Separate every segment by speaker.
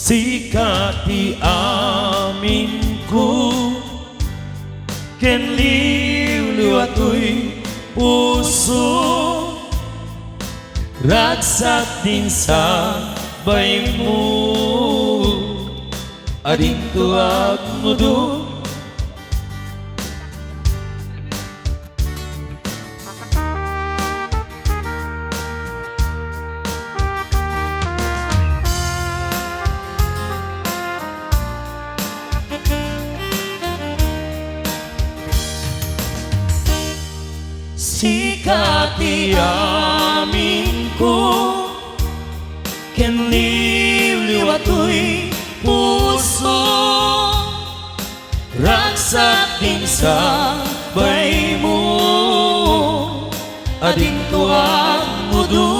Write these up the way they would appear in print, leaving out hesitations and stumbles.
Speaker 1: sikat ti amin ko, ken liwliw ato'y puso, ragsak din sa bay mo, ading tuwag mo do. Sikat ti amin ko, ken liwliw ato'y puso, ragsak din sa bay mo, ading tuwag mo do.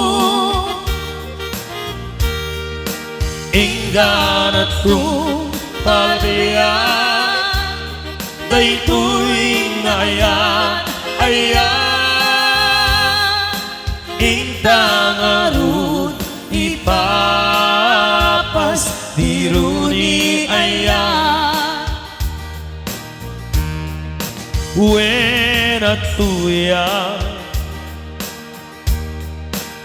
Speaker 1: Inggan at kung palbiyan, daytoy ngayan ayan, intang arun ipapas diruni ayan. Wen at tuya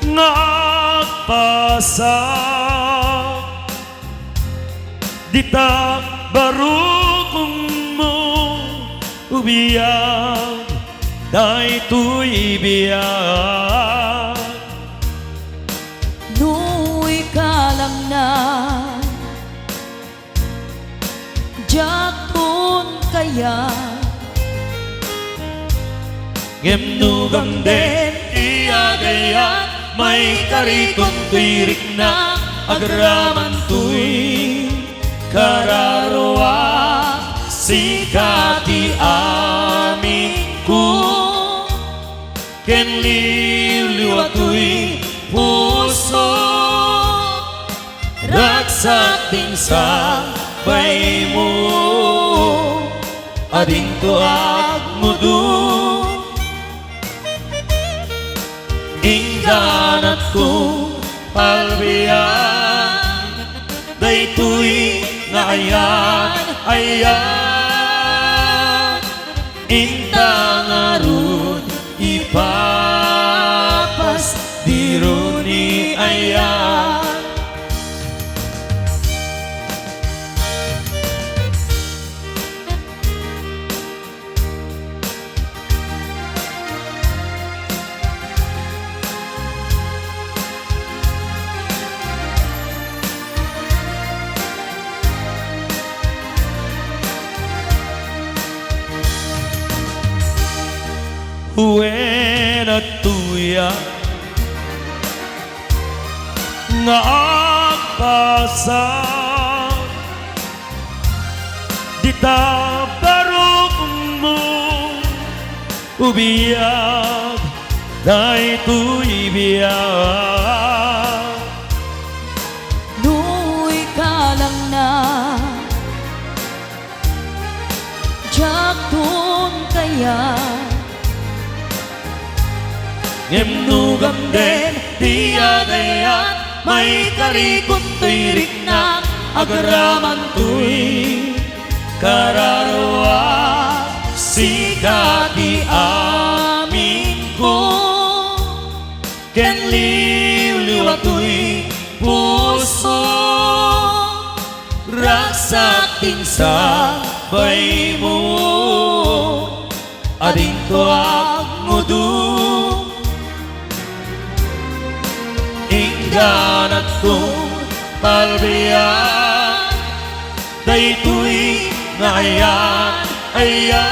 Speaker 1: ngagpasa, dita barukong mo ubiyag, daytoy biyag.
Speaker 2: Nu'y kalang na jatun kaya,
Speaker 1: ngemnugam den iagayat, may karikong tuirik na agraman tuy kararwa, sikat ti amin ko, ken liwliw ato'y puso, ragsak din sa bay mo, ading tuwag mo do. Inggan at kung palbiyan, daytoy ngayan ayan, intang arun ipapas diruni ayan. Wen at tuya ngagpasa, dita barukong mo ubiyag, daytoy biyag.
Speaker 2: nu'y kalang na jatun kaya,
Speaker 1: ngemnugam den tiagayat, may karikot tuirik na agraman tuy kararwa, sikat ti amin ko, ken liwliw ato'y puso, ragsak din sa bay mo, ading tuwag mo do. Inggan at kung palbiyan, daytoy ngayan ayan,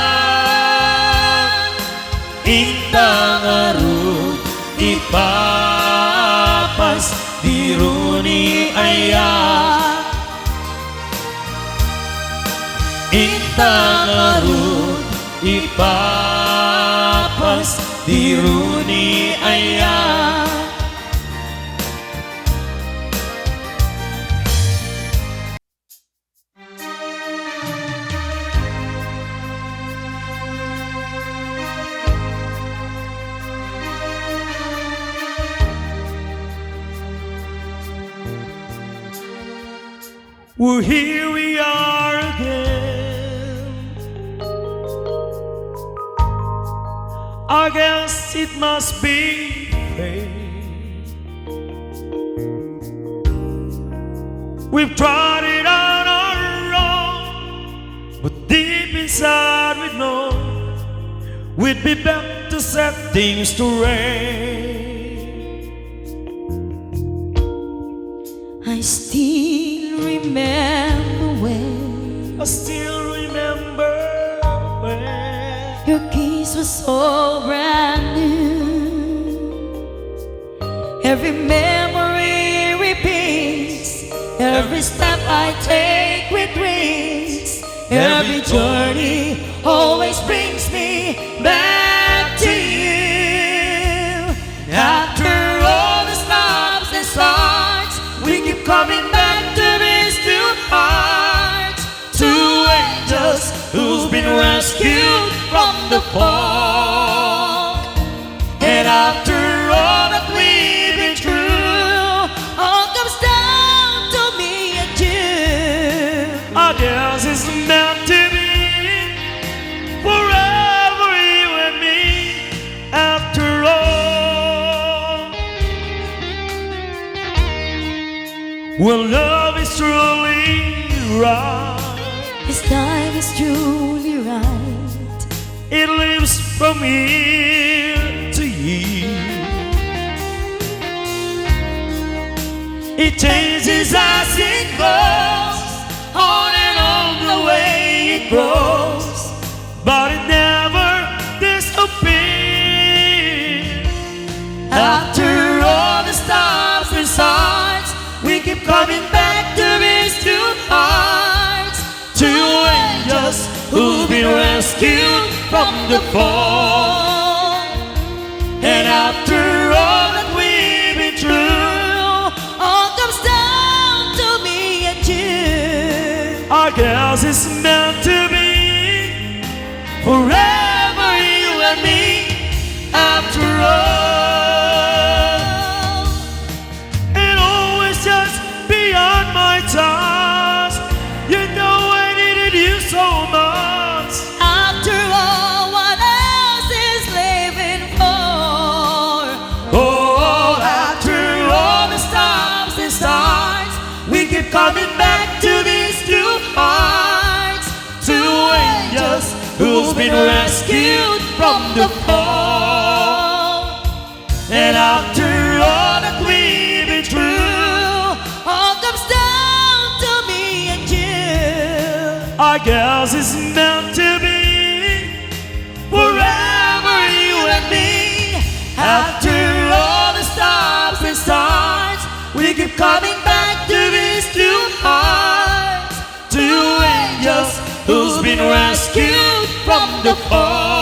Speaker 1: intang arun ipapas diruni ayan, intang arun ipapas diruni ayan. Well, here we are again. I guess it must be fate. We've tried it on our own, but deep inside we know we'd be back to set things to right.
Speaker 2: I still remember when
Speaker 1: I still remember when
Speaker 2: your kiss was so brand new. Every memory repeats, every step I take with wings. Every journey always brings me back to you. After all the stops and starts, we keep coming back to these two hearts. Two angels who's been rescued from the fall. And after all that we've been through, all comes down to me and you.
Speaker 1: I guess it's meant to be forever, you and me. After all, well, love is truly right.
Speaker 2: This time is truly right.
Speaker 1: It lives from year to year. It changes as it goes, on and on the way it grows, but it never disappears.
Speaker 2: After all the stops and starts, we keep coming back to these two hearts.
Speaker 1: Two angels who've been rescued from the fall.
Speaker 2: And after all that we've been through, all comes down to me and you.
Speaker 1: I guess it's meant to be forever, you and me. After all, it always just beyond my task. You know I needed you so much.
Speaker 2: After all, what else is living for?
Speaker 1: Oh,
Speaker 2: After all the stops and starts, we keep coming back to these two hearts.
Speaker 1: two angels who's been rescued from the fall.
Speaker 2: And after all that we've been through, all comes down to me and you.
Speaker 1: I guess it's meant to be forever, you and me.
Speaker 2: After all the stops and starts, we keep coming back to these two hearts.
Speaker 1: Two angels who's been rescued from the fall.